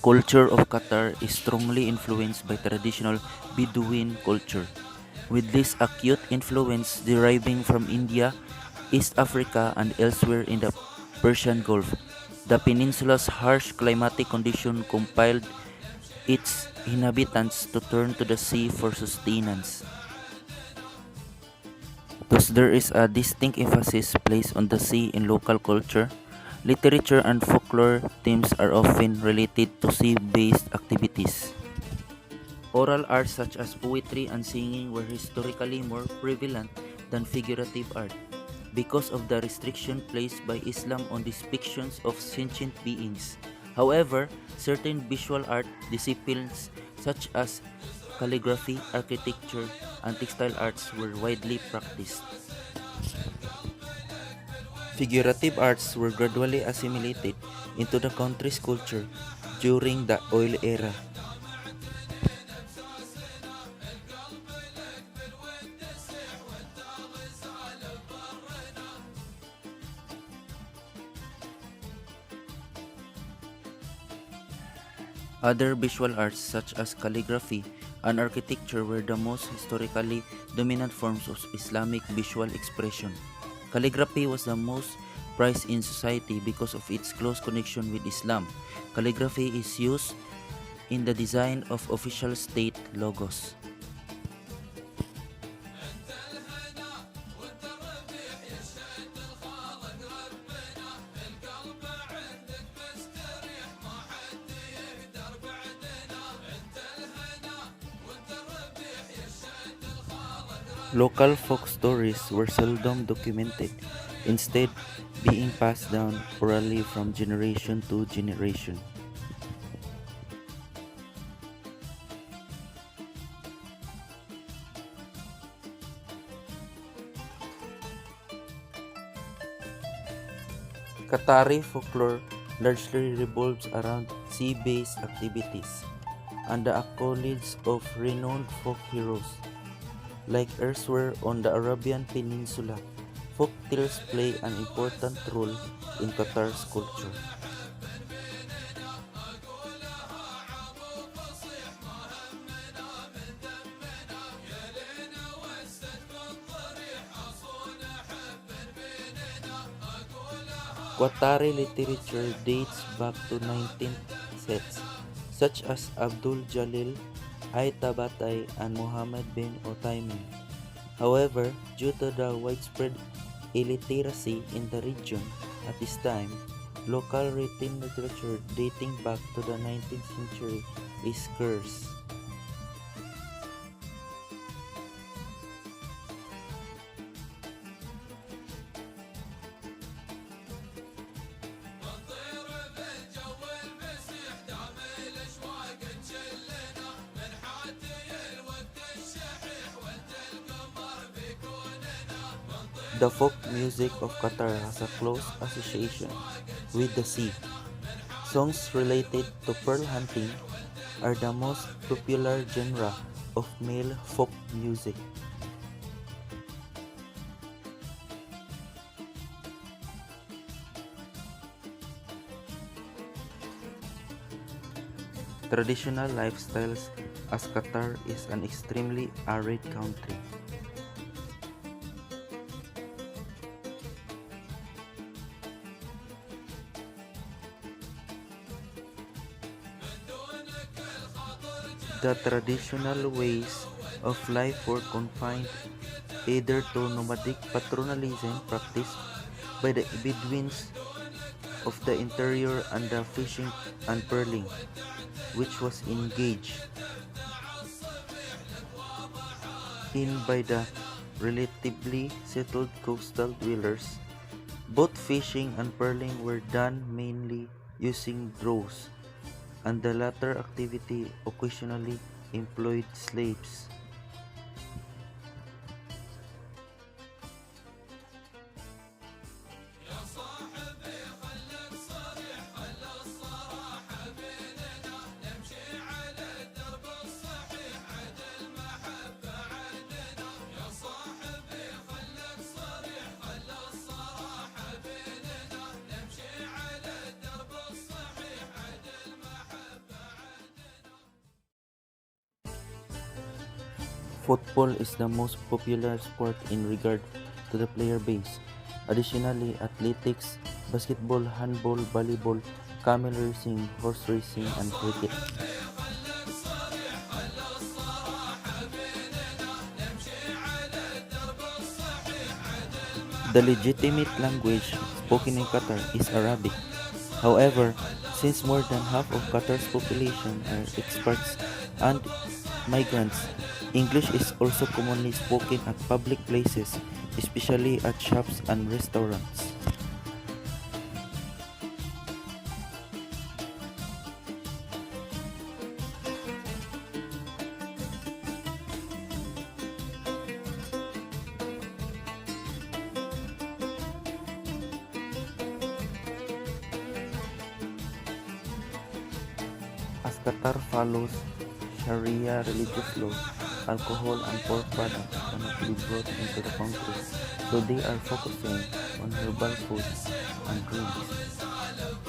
culture of Qatar is strongly influenced by traditional Bedouin culture, with this acute influence deriving from India, East Africa, and elsewhere in the Persian Gulf. The peninsula's harsh climatic condition compelled its inhabitants to turn to the sea for sustenance. Thus, there is a distinct emphasis placed on the sea in local culture. Literature and folklore themes are often related to sea-based activities. Oral arts such as poetry and singing were historically more prevalent than figurative art because of the restriction placed by Islam on depictions of sentient beings. However, certain visual art disciplines such as calligraphy, architecture, and textile arts were widely practiced. Figurative arts were gradually assimilated into the country's culture during the oil era. Other visual arts such as calligraphy and architecture were the most historically dominant forms of Islamic visual expression. Calligraphy was the most prized in society because of its close connection with Islam. Calligraphy is used in the design of official state logos. Local folk stories were seldom documented, instead being passed down orally from generation to generation. Qatari folklore largely revolves around sea-based activities and the accolades of renowned folk heroes. Like elsewhere on the Arabian Peninsula, folk tales play an important role in Qatar's culture. Qatari literature dates back to 19th sets, such as Abdul Jalil, Ay Tabatay, and Muhammad bin Utaymin. However, due to the widespread illiteracy in the region at this time, local written literature dating back to the 19th century is scarce. The folk music of Qatar has a close association with the sea. Songs related to pearl hunting are the most popular genre of male folk music. Traditional lifestyles, as Qatar is an extremely arid country. The traditional ways of life were confined either to nomadic patronalism practiced by the Bedouins of the interior and the fishing and pearling, which was engaged in by the relatively settled coastal dwellers. Both fishing and pearling were done mainly using drows, and the latter activity occasionally employed slaves. Football is the most popular sport in regard to the player base. Additionally, athletics, basketball, handball, volleyball, camel racing, horse racing, and cricket. The legitimate language spoken in Qatar is Arabic. However, since more than half of Qatar's population are expats and migrants, English is also commonly spoken at public places, especially at shops and restaurants. As Qatar follows Sharia religious law, alcohol and pork products cannot be brought into the country, so they are focusing on herbal foods and drinks.